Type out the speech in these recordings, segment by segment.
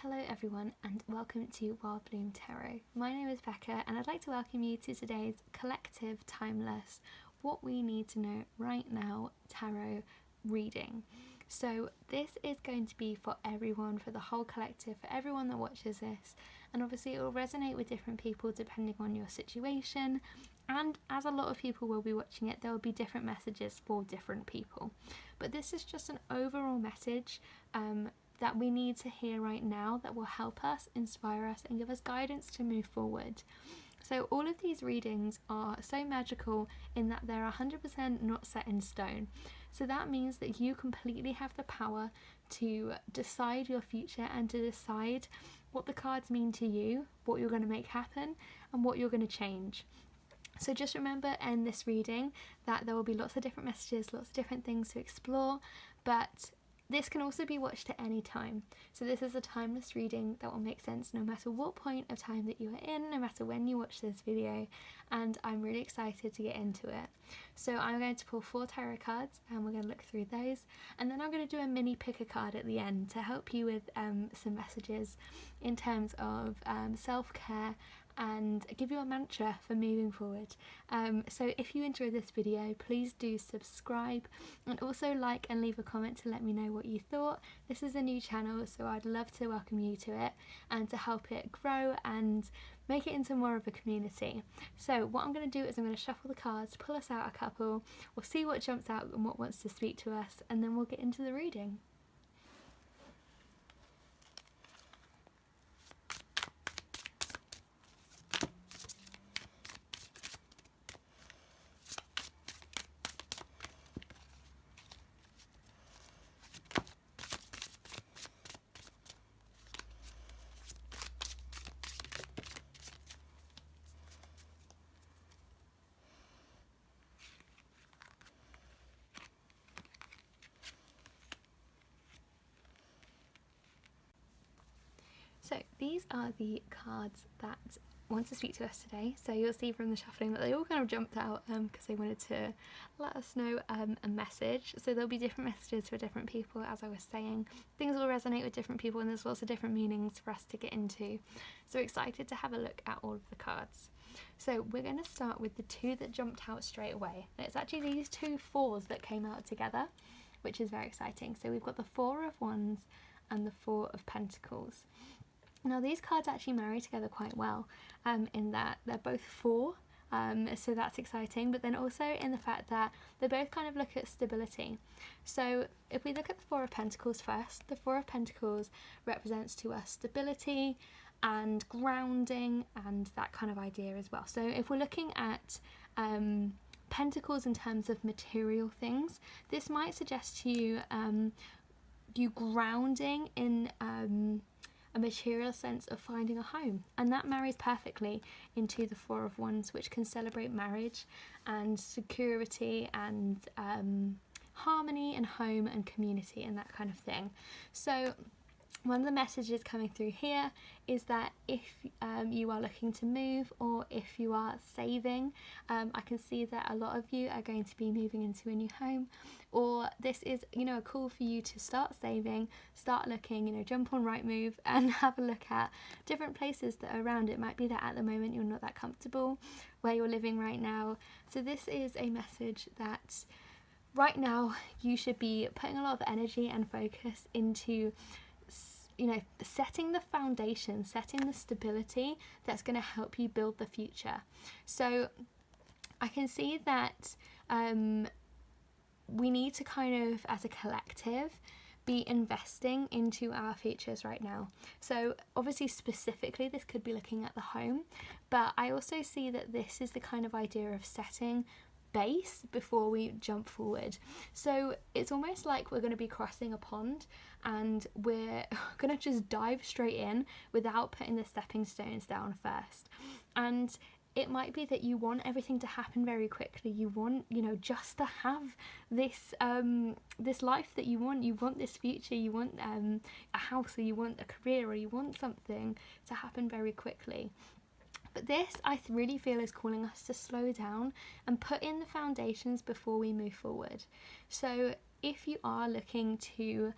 Hello everyone and welcome to Wild Bloom Tarot. My name is Becca and I'd like to welcome you to today's collective timeless what we need to know right now tarot reading. So this is going to be for everyone, for the whole collective, for everyone that watches this, and obviously it will resonate with different people depending on your situation, and as a lot of people will be watching it, there will be different messages for different people, but this is just an overall message that we need to hear right now that will help us, inspire us and give us guidance to move forward. So all of these readings are so magical in that they're 100% not set in stone. So that means that you completely have the power to decide your future and to decide what the cards mean to you, what you're going to make happen and what you're going to change. So just remember in this reading that there will be lots of different messages, lots of different things to explore, but this can also be watched at any time. So this is a timeless reading that will make sense no matter what point of time that you are in, no matter when you watch this video, and I'm really excited to get into it. So I'm going to pull 4 tarot cards and we're going to look through those, and then I'm going to do a mini pick a card at the end to help you with some messages in terms of self-care and give you a mantra for moving forward. So if you enjoyed this video, please do subscribe and also like and leave a comment to let me know what you thought. This is a new channel, so I'd love to welcome you to it and to help it grow and make it into more of a community. So what I'm going to do is I'm going to shuffle the cards, pull us out a couple, we'll see what jumps out and what wants to speak to us, and then we'll get into the reading. So these are the cards that want to speak to us today. So you'll see from the shuffling that they all kind of jumped out because they wanted to let us know a message. So there'll be different messages for different people, as I was saying. Things will resonate with different people and there's lots of different meanings for us to get into. So excited to have a look at all of the cards. So we're going to start with the 2 that jumped out straight away. And it's actually these 2 4s that came out together, which is very exciting. So we've got the 4 of Wands and the 4 of Pentacles. Now these cards actually marry together quite well in that they're both 4, so that's exciting, but then also in the fact that they both kind of look at stability. So if we look at the 4 of Pentacles first, the 4 of Pentacles represents to us stability and grounding and that kind of idea as well. So if we're looking at Pentacles in terms of material things, this might suggest to you you grounding in a material sense of finding a home, and that marries perfectly into the 4 of Wands, which can celebrate marriage and security and harmony and home and community and that kind of thing. So one of the messages coming through here is that if you are looking to move or if you are saving, I can see that a lot of you are going to be moving into a new home, or this is, a call for you to start saving, start looking, jump on Rightmove and have a look at different places that are around. It might be that at the moment you're not that comfortable where you're living right now. So this is a message that right now you should be putting a lot of energy and focus into setting the foundation, setting the stability that's going to help you build the future. So I can see that we need to kind of, as a collective, be investing into our futures right now. So obviously specifically this could be looking at the home, but I also see that this is the kind of idea of setting base before we jump forward. So it's almost like we're going to be crossing a pond and we're going to just dive straight in without putting the stepping stones down first. And it might be that you want everything to happen very quickly. You want, just to have this this life that you want this future, you want a house, or you want a career, or you want something to happen very quickly. But this, I really feel, is calling us to slow down and put in the foundations before we move forward. So if you are looking to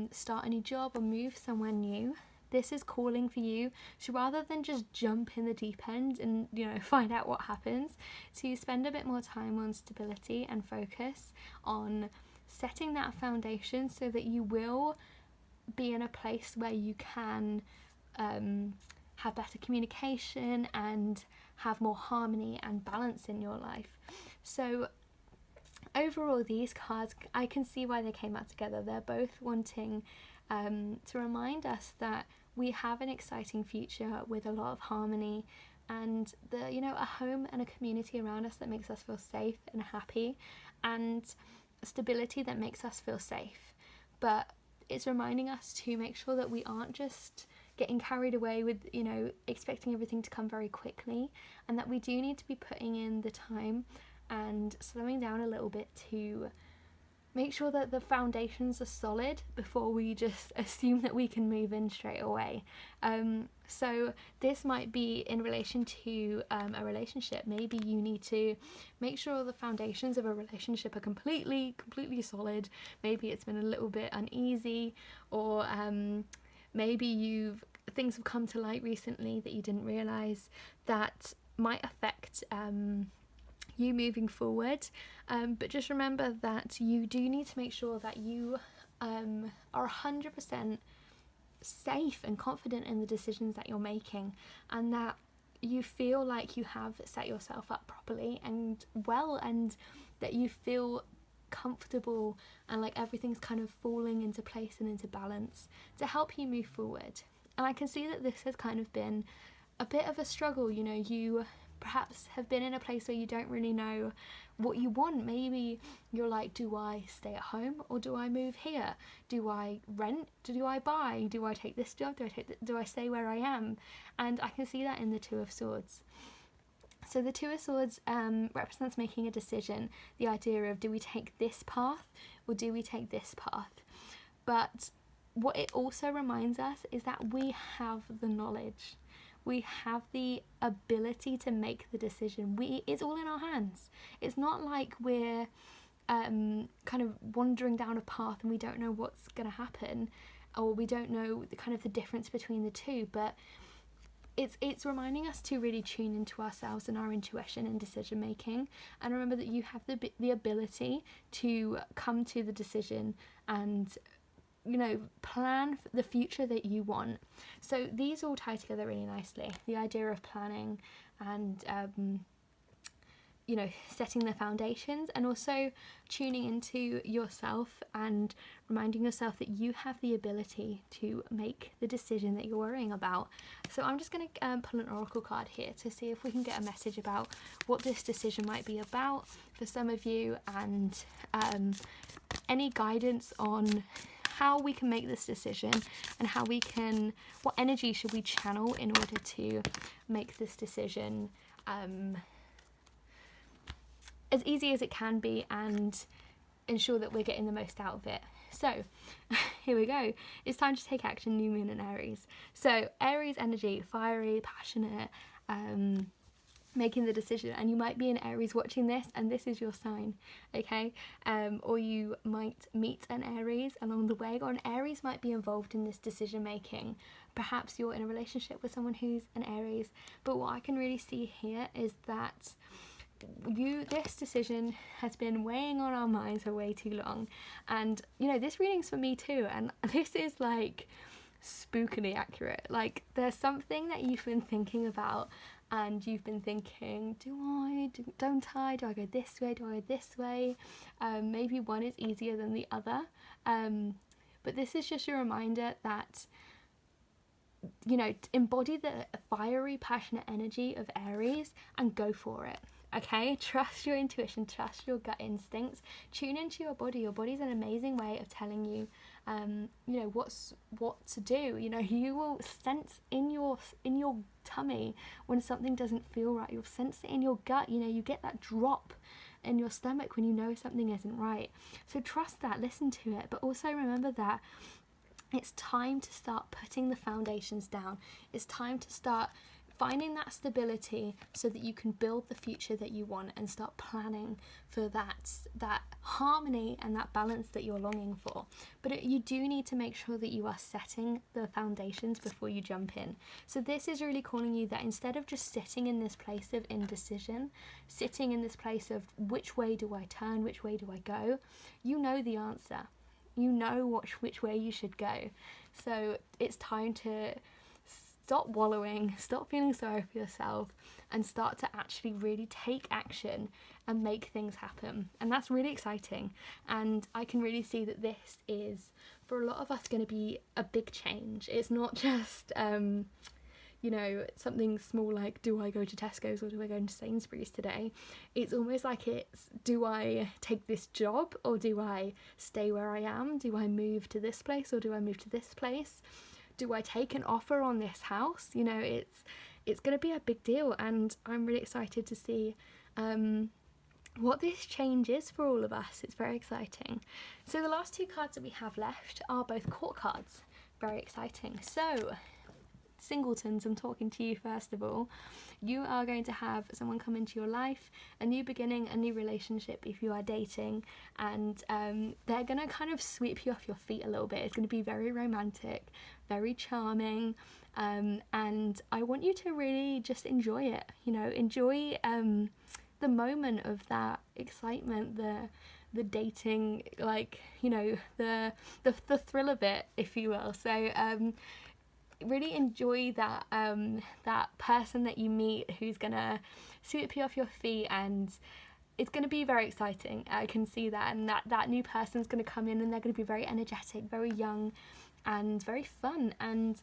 start a new job or move somewhere new, this is calling for you. So rather than just jump in the deep end and, find out what happens, to spend a bit more time on stability and focus on setting that foundation so that you will be in a place where you can have better communication and have more harmony and balance in your life. So overall, these cards, I can see why they came out together. They're both wanting to remind us that we have an exciting future with a lot of harmony and a home and a community around us that makes us feel safe and happy, and stability that makes us feel safe. But it's reminding us to make sure that we aren't just getting carried away with, expecting everything to come very quickly, and that we do need to be putting in the time and slowing down a little bit to make sure that the foundations are solid before we just assume that we can move in straight away. So this might be in relation to a relationship. Maybe you need to make sure the foundations of a relationship are completely solid. Maybe it's been a little bit uneasy, or maybe things have come to light recently that you didn't realise that might affect you moving forward, but just remember that you do need to make sure that you are 100% safe and confident in the decisions that you're making, and that you feel like you have set yourself up properly and well, and that you feel comfortable and like everything's kind of falling into place and into balance to help you move forward. And I can see that this has kind of been a bit of a struggle. You perhaps have been in a place where you don't really know what you want. Maybe you're like, do I stay at home or do I move here? Do I rent? Do I buy? Do I take this job? Do I stay where I am? And I can see that in the Two of Swords. So the Two of Swords represents making a decision, the idea of, do we take this path or do we take this path? But what it also reminds us is that we have the knowledge. We have the ability to make the decision. It's all in our hands. It's not like we're kind of wandering down a path and we don't know what's going to happen, or we don't know the difference between the two. But it's reminding us to really tune into ourselves and our intuition and decision making, and remember that you have the ability to come to the decision and plan for the future that you want. So these all tie together really nicely. The idea of planning and setting the foundations, and also tuning into yourself and reminding yourself that you have the ability to make the decision that you're worrying about. So I'm just going to pull an oracle card here to see if we can get a message about what this decision might be about for some of you, and any guidance on how we can make this decision, and what energy should we channel in order to make this decision as easy as it can be and ensure that we're getting the most out of it. So here we go. It's time to take action, new moon in Aries. So Aries energy, fiery, passionate, making the decision, and you might be in Aries watching this and this is your sign, okay? Or you might meet an Aries along the way, or an Aries might be involved in this decision making. Perhaps you're in a relationship with someone who's an Aries, but what I can really see here is that this decision has been weighing on our minds for way too long. And this reading's for me too, and this is like spookily accurate. Like, there's something that you've been thinking about, and you've been thinking, don't I, do I go this way, do I go this way? Maybe one is easier than the other, but this is just a reminder that embody the fiery, passionate energy of Aries and go for it. Okay, trust your intuition, trust your gut instincts, tune into your body. Your body's an amazing way of telling you, what to do. You will sense in your tummy when something doesn't feel right. You'll sense it in your gut. You get that drop in your stomach when you know something isn't right. So trust that, listen to it, but also remember that it's time to start putting the foundations down. It's time to start finding that stability so that you can build the future that you want and start planning for that harmony and that balance that you're longing for. But you do need to make sure that you are setting the foundations before you jump in. So this is really calling you that instead of just sitting in this place of indecision, sitting in this place of which way do I turn, which way do I go, you know the answer. You know which way you should go. So it's time to stop wallowing, stop feeling sorry for yourself, and start to actually really take action and make things happen. And that's really exciting. And I can really see that this is, for a lot of us, going to be a big change. It's not just, something small like, do I go to Tesco's or do I go into Sainsbury's today? It's almost like it's, do I take this job or do I stay where I am? Do I move to this place or do I move to this place? Do I take an offer on this house? It's going to be a big deal, and I'm really excited to see what this change is for all of us. It's very exciting. So the last two cards that we have left are both court cards. Very exciting. So, singletons, I'm talking to you first of all. You are going to have someone come into your life, a new beginning, a new relationship if you are dating, and they're going to kind of sweep you off your feet a little bit. It's going to be very romantic, very charming, and I want you to really just enjoy it. Enjoy the moment of that excitement, the dating, the thrill of it, if you will. So really enjoy that that person that you meet who's gonna sweep you off your feet, and it's gonna be very exciting. I can see that, and that new person's gonna come in and they're gonna be very energetic, very young, and very fun, and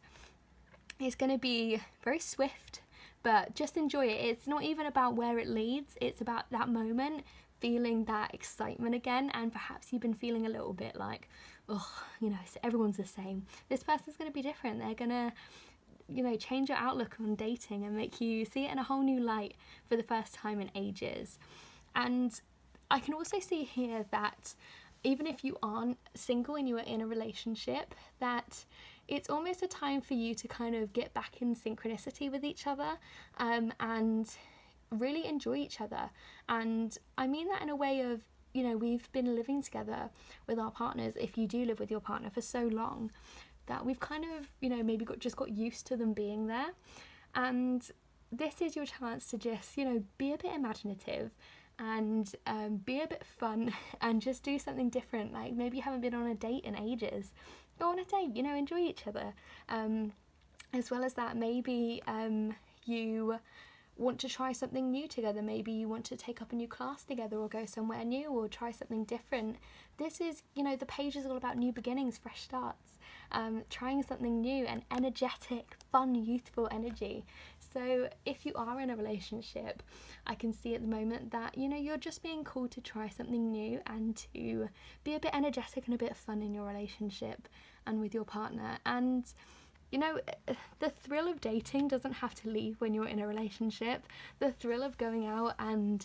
it's gonna be very swift. But just enjoy it. It's not even about where it leads, it's about that moment, feeling that excitement again. And perhaps you've been feeling a little bit like, everyone's the same. This person's going to be different. They're going to, change your outlook on dating and make you see it in a whole new light for the first time in ages. And I can also see here that even if you aren't single and you are in a relationship, that it's almost a time for you to kind of get back in synchronicity with each other, and really enjoy each other. And I mean that in a way of, we've been living together with our partners, if you do live with your partner, for so long that we've kind of, maybe got used to them being there. And this is your chance to just, be a bit imaginative and be a bit fun and just do something different. Like maybe you haven't been on a date in ages. Go on a date, enjoy each other. As well as that, maybe you want to try something new together. Maybe you want to take up a new class together or go somewhere new or try something different. This is, the page is all about new beginnings, fresh starts, trying something new and energetic, fun, youthful energy. So if you are in a relationship, I can see at the moment that, you're just being called to try something new and to be a bit energetic and a bit fun in your relationship and with your partner. And the thrill of dating doesn't have to leave when you're in a relationship. The thrill of going out and,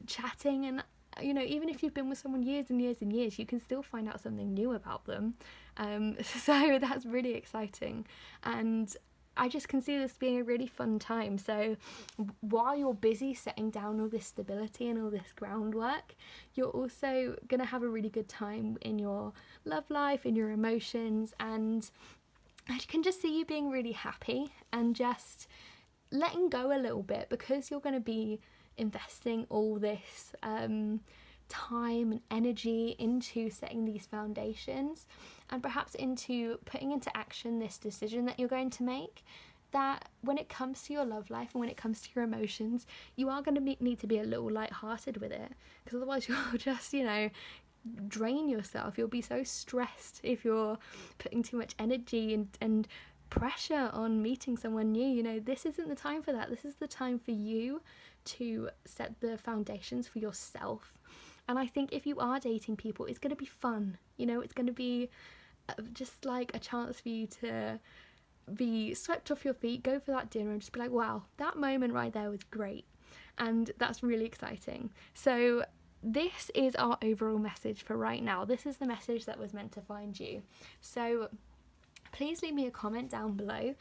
chatting and, even if you've been with someone years and years and years, you can still find out something new about them. So that's really exciting. And I just can see this being a really fun time. So while you're busy setting down all this stability and all this groundwork, you're also going to have a really good time in your love life, in your emotions, and I can just see you being really happy and just letting go a little bit, because you're going to be investing all this time and energy into setting these foundations, and perhaps into putting into action this decision that you're going to make, that when it comes to your love life and when it comes to your emotions, you are going to need to be a little light-hearted with it, because otherwise you'll just, drain yourself. You'll be so stressed if you're putting too much energy and pressure on meeting someone new. This isn't the time for that. This is the time for you to set the foundations for yourself. And I think if you are dating people, it's going to be fun. It's going to be just like a chance for you to be swept off your feet, go for that dinner and just be like, wow, that moment right there was great. And that's really exciting. So this is our overall message for right now. This is the message that was meant to find you. So please leave me a comment down below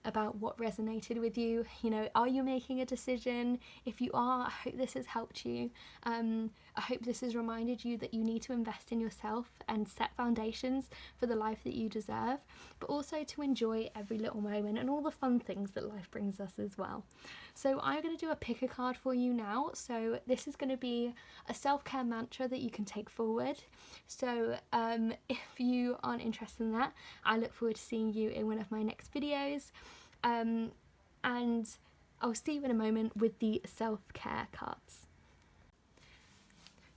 about what resonated with you. You know, are you making a decision? If you are, I hope this has helped you. I hope this has reminded you that you need to invest in yourself and set foundations for the life that you deserve, but also to enjoy every little moment and all the fun things that life brings us as well. So I'm going to do a pick a card for you now. So this is going to be a self-care mantra that you can take forward. So if you aren't interested in that, I look forward to seeing you in one of my next videos. And I'll see you in a moment with the self-care cards.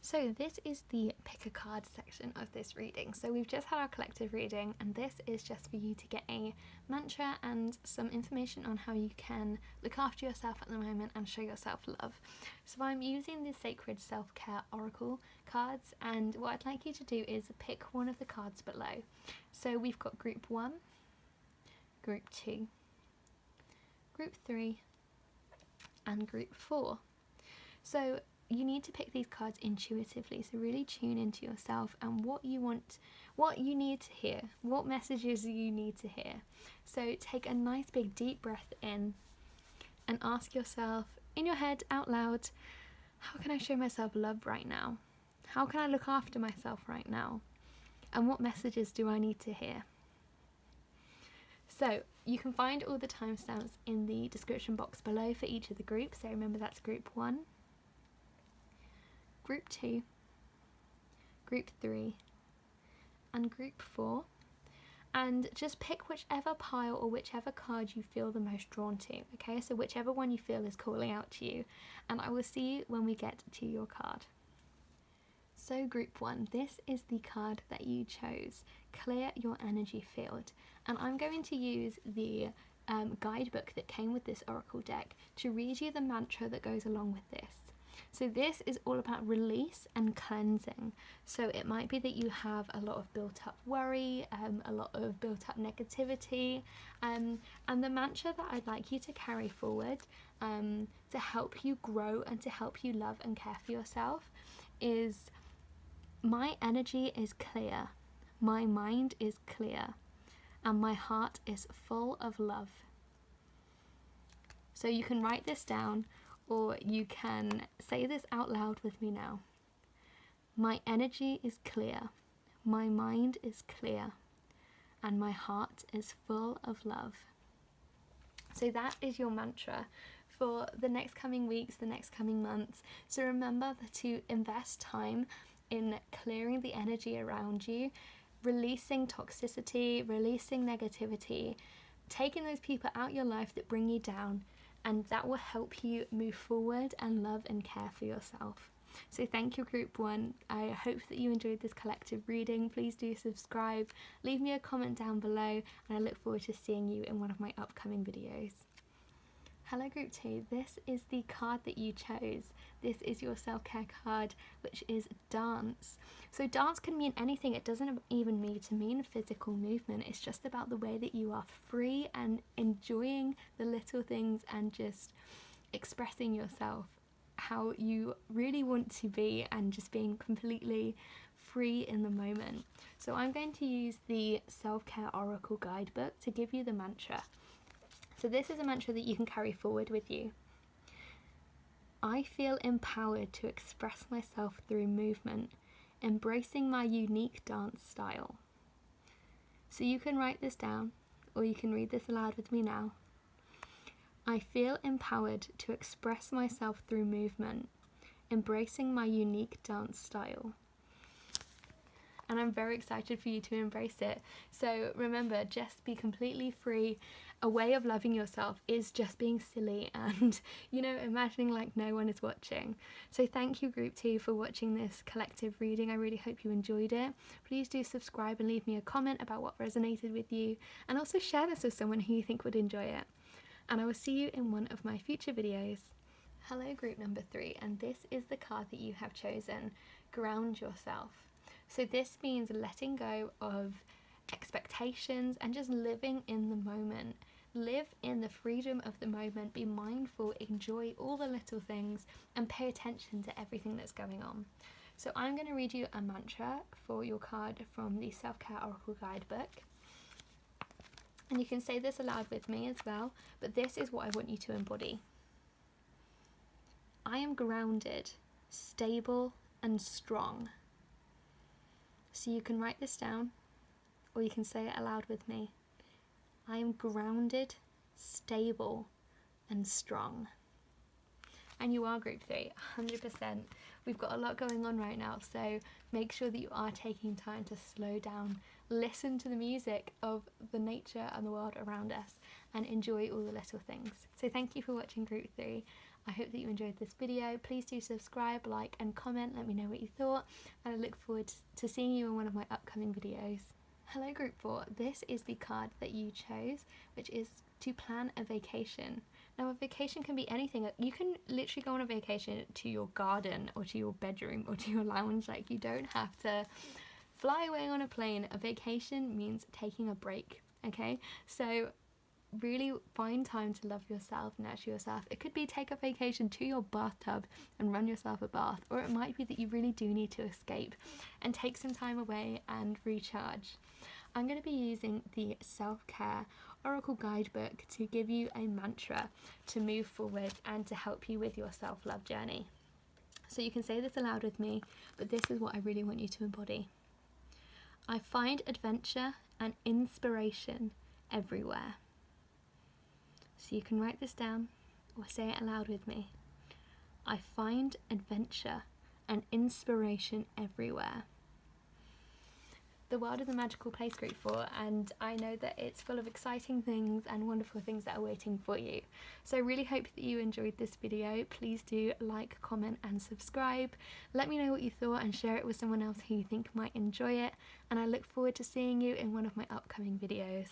So this is the pick a card section of this reading. So we've just had our collective reading, and this is just for you to get a mantra and some information on how you can look after yourself at the moment and show yourself love. So I'm using the Sacred Self-Care Oracle cards, and what I'd like you to do is pick one of the cards below. So we've got Group 1, Group 2, Group 3 and Group 4. So you need to pick these cards intuitively, so really tune into yourself and what you want, what you need to hear, what messages you need to hear. So take a nice big deep breath in and ask yourself in your head out loud, how can I show myself love right now? How can I look after myself right now? And what messages do I need to hear? So you can find all the timestamps in the description box below for each of the groups. So remember, that's Group 1, Group 2, Group 3 and Group 4, and just pick whichever pile or whichever card you feel the most drawn to, okay? So whichever one you feel is calling out to you, and I will see you when we get to your card. So Group 1, this is the card that you chose, Clear Your Energy Field, and I'm going to use the guidebook that came with this oracle deck to read you the mantra that goes along with this. So this is all about release and cleansing. So it might be that you have a lot of built up worry, a lot of built up negativity, and the mantra that I'd like you to carry forward to help you grow and to help you love and care for yourself is, my energy is clear, my mind is clear, and my heart is full of love. So you can write this down, or you can say this out loud with me now. My energy is clear, my mind is clear, and my heart is full of love. So that is your mantra for the next coming weeks, the next coming months. So remember to invest time in clearing the energy around you, releasing toxicity, releasing negativity, taking those people out your life that bring you down, and that will help you move forward and love and care for yourself. So thank you, Group 1. I hope that you enjoyed this collective reading. Please do subscribe, leave me a comment down below, and I look forward to seeing you in one of my upcoming videos. Hello Group 2, this is the card that you chose. This is your self-care card, which is dance. So dance can mean anything. It doesn't even need to mean physical movement. It's just about the way that you are free and enjoying the little things and just expressing yourself how you really want to be and just being completely free in the moment. So I'm going to use the Self-Care Oracle Guidebook to give you the mantra. So this is a mantra that you can carry forward with you. I feel empowered to express myself through movement, embracing my unique dance style. So you can write this down, or you can read this aloud with me now. I feel empowered to express myself through movement, embracing my unique dance style. And I'm very excited for you to embrace it. So remember, just be completely free. A way of loving yourself is just being silly and, you know, imagining like no one is watching. So thank you, Group 2, for watching this collective reading. I really hope you enjoyed it. Please do subscribe and leave me a comment about what resonated with you, and also share this with someone who you think would enjoy it. And I will see you in one of my future videos. Hello, Group number 3, and this is the card that you have chosen, Ground Yourself. So this means letting go of expectations and just living in the moment. Live in the freedom of the moment, be mindful, enjoy all the little things, and pay attention to everything that's going on. So I'm going to read you a mantra for your card from the Self-Care Oracle Guidebook. And you can say this aloud with me as well, but this is what I want you to embody. I am grounded, stable, and strong. So you can write this down, or you can say it aloud with me. I am grounded, stable, and strong. And you are group 3, 100%. We've got a lot going on right now, so make sure that you are taking time to slow down, listen to the music of the nature and the world around us, and enjoy all the little things. So thank you for watching group 3. I hope that you enjoyed this video. Please do subscribe, like, and comment. Let me know what you thought, and I look forward to seeing you in one of my upcoming videos. Hello group 4, this is the card that you chose, which is to plan a vacation. Now a vacation can be anything. You can literally go on a vacation to your garden or to your bedroom or to your lounge. Like, you don't have to fly away on a plane. A vacation means taking a break, okay? So really find time to love yourself, nurture yourself. It could be take a vacation to your bathtub and run yourself a bath, or it might be that you really do need to escape and take some time away and recharge. I'm going to be using the Self-Care Oracle Guidebook to give you a mantra to move forward and to help you with your self-love journey. So you can say this aloud with me, but this is what I really want you to embody. I find adventure and inspiration everywhere. So you can write this down or say it aloud with me. I find adventure and inspiration everywhere. The world is a magical place, group 4, and I know that it's full of exciting things and wonderful things that are waiting for you. So I really hope that you enjoyed this video. Please do like, comment and subscribe. Let me know what you thought and share it with someone else who you think might enjoy it, and I look forward to seeing you in one of my upcoming videos.